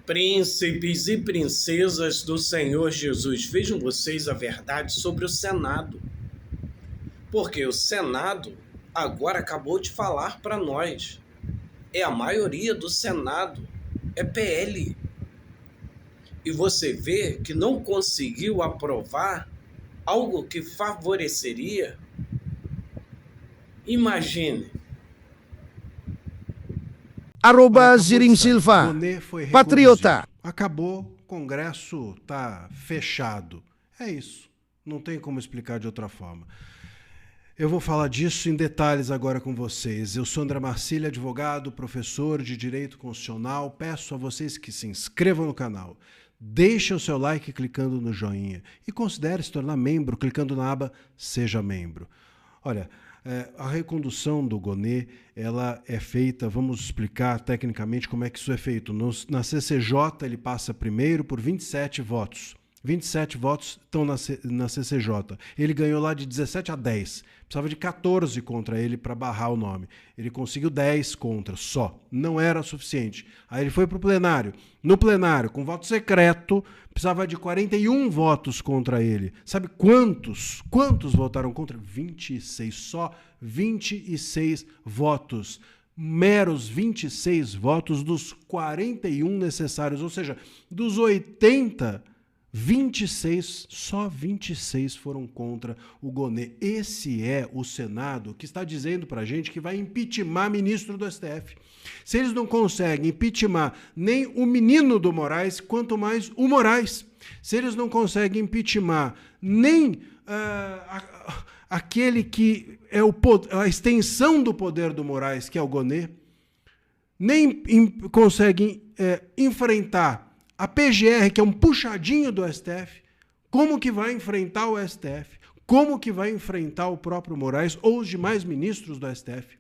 Príncipes e princesas do Senhor Jesus, vejam vocês a verdade sobre o Senado. Porque o Senado agora acabou de falar para nós. É a maioria do Senado, é PL. E você vê que não conseguiu aprovar algo que favoreceria. Imagine. Zirim Silva, patriota. Acabou, o Congresso tá fechado. É isso, não tem como explicar de outra forma. Eu vou falar disso em detalhes agora com vocês. Eu sou André Marcílio, advogado, professor de Direito Constitucional. Peço a vocês que se inscrevam no canal. Deixem o seu like clicando no joinha e considere se tornar membro clicando na aba Seja Membro. Olha, a recondução do Gonê, ela é feita, vamos explicar tecnicamente como é que isso é feito. Na CCJ ele passa primeiro por 27 votos. 27 votos estão na CCJ. Ele ganhou lá de 17 a 10. Precisava de 14 contra ele para barrar o nome. Ele conseguiu 10 contra só. Não era suficiente. Aí ele foi para o plenário. No plenário, com voto secreto, precisava de 41 votos contra ele. Sabe quantos? Quantos votaram contra? 26. Só 26 votos. Meros 26 votos dos 41 necessários. Ou seja, dos 80 26, só 26 foram contra o Gonê. Esse é o Senado que está dizendo para a gente que vai impeachment ministro do STF. Se eles não conseguem impeachment nem o menino do Moraes, quanto mais o Moraes. Se eles não conseguem impeachment nem aquele que é a extensão do poder do Moraes, que é o Gonê, nem conseguem enfrentar a PGR, que é um puxadinho do STF, como que vai enfrentar o STF? Como que vai enfrentar o próprio Moraes ou os demais ministros do STF?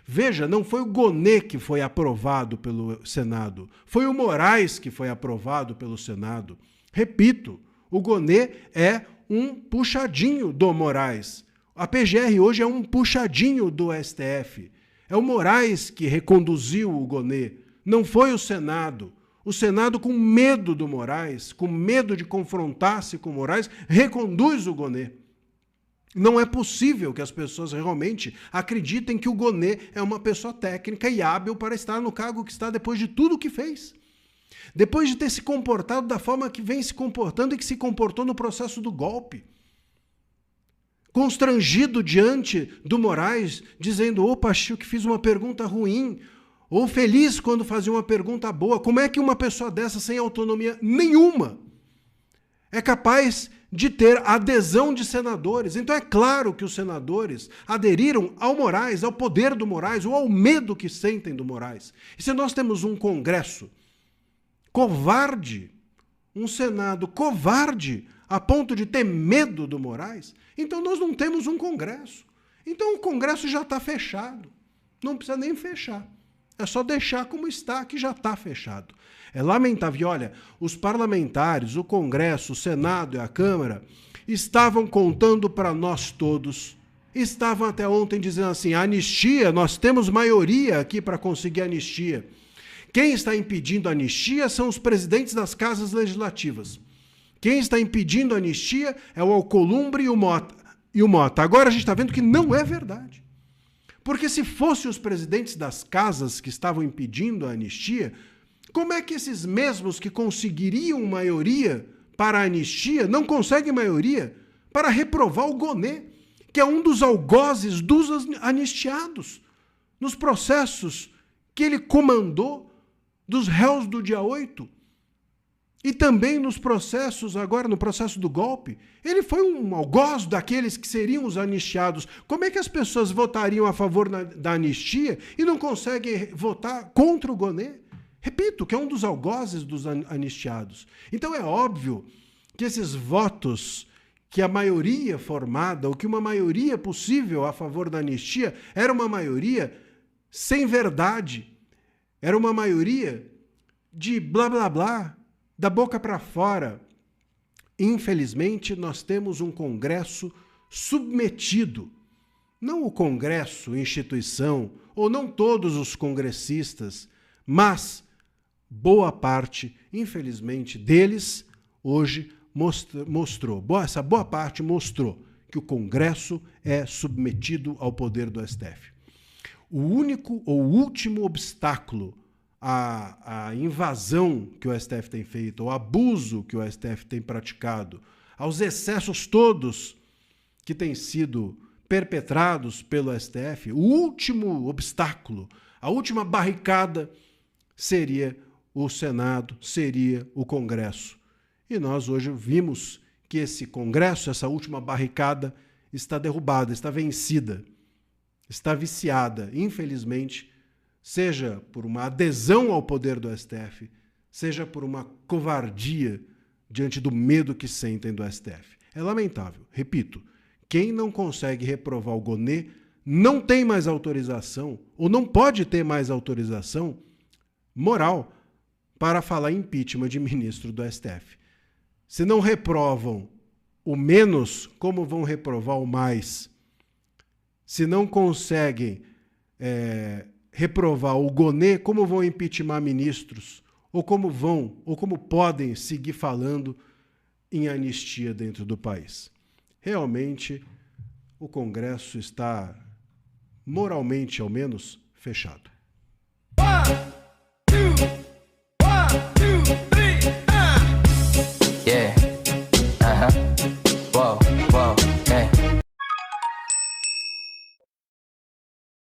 Veja, não foi o Gonê que foi aprovado pelo Senado, foi o Moraes que foi aprovado pelo Senado. Repito, o Gonê é um puxadinho do Moraes. A PGR hoje é um puxadinho do STF. É o Moraes que reconduziu o Gonê, não foi o Senado. O Senado, com medo do Moraes, com medo de confrontar-se com o Moraes, reconduz o Gonê. Não é possível que as pessoas realmente acreditem que o Gonê é uma pessoa técnica e hábil para estar no cargo que está depois de tudo o que fez. Depois de ter se comportado da forma que vem se comportando e que se comportou no processo do golpe. Constrangido diante do Moraes, dizendo, opa, acho que fiz uma pergunta ruim, ou feliz quando fazia uma pergunta boa. Como é que uma pessoa dessa, sem autonomia nenhuma, é capaz de ter adesão de senadores? Então é claro que os senadores aderiram ao Moraes, ao poder do Moraes, ou ao medo que sentem do Moraes. E se nós temos um Congresso covarde, um Senado covarde, a ponto de ter medo do Moraes, então nós não temos um Congresso. Então o Congresso já está fechado. Não precisa nem fechar. É só deixar como está, que já está fechado. É lamentável. E olha, os parlamentares, o Congresso, o Senado e a Câmara estavam contando para nós todos, estavam até ontem dizendo assim, a anistia, nós temos maioria aqui para conseguir anistia. Quem está impedindo a anistia são os presidentes das casas legislativas. Quem está impedindo a anistia é o Alcolumbre e o Mota. Agora a gente está vendo que não é verdade. Porque se fossem os presidentes das casas que estavam impedindo a anistia, como é que esses mesmos que conseguiriam maioria para a anistia não conseguem maioria para reprovar o Gonê, que é um dos algozes dos anistiados, nos processos que ele comandou dos réus do dia 8? E também nos processos, agora no processo do golpe, ele foi um algoz daqueles que seriam os anistiados. Como é que as pessoas votariam a favor da anistia e não conseguem votar contra o Gonê? Repito, que é um dos algozes dos anistiados. Então é óbvio que esses votos, que a maioria formada, ou que uma maioria possível a favor da anistia, era uma maioria sem verdade, era uma maioria de blá blá blá, da boca para fora. Infelizmente, nós temos um Congresso submetido. Não o Congresso, instituição, ou não todos os congressistas, mas boa parte, infelizmente, deles hoje mostrou, essa boa parte mostrou que o Congresso é submetido ao poder do STF. O único ou último obstáculo à invasão que o STF tem feito, ao abuso que o STF tem praticado, aos excessos todos que têm sido perpetrados pelo STF, o último obstáculo, a última barricada seria o Senado, seria o Congresso. E nós hoje vimos que esse Congresso, essa última barricada, está derrubada, está vencida, está viciada, infelizmente, seja por uma adesão ao poder do STF, seja por uma covardia diante do medo que sentem do STF. É lamentável, repito, quem não consegue reprovar o Gonê não tem mais autorização, ou não pode ter mais autorização moral para falar em impeachment de ministro do STF. Se não reprovam o menos, como vão reprovar o mais? Se não conseguem reprovar o Gonê, como vão impeachment ministros? Ou como podem seguir falando em anistia dentro do país? Realmente, o Congresso está, moralmente ao menos, fechado.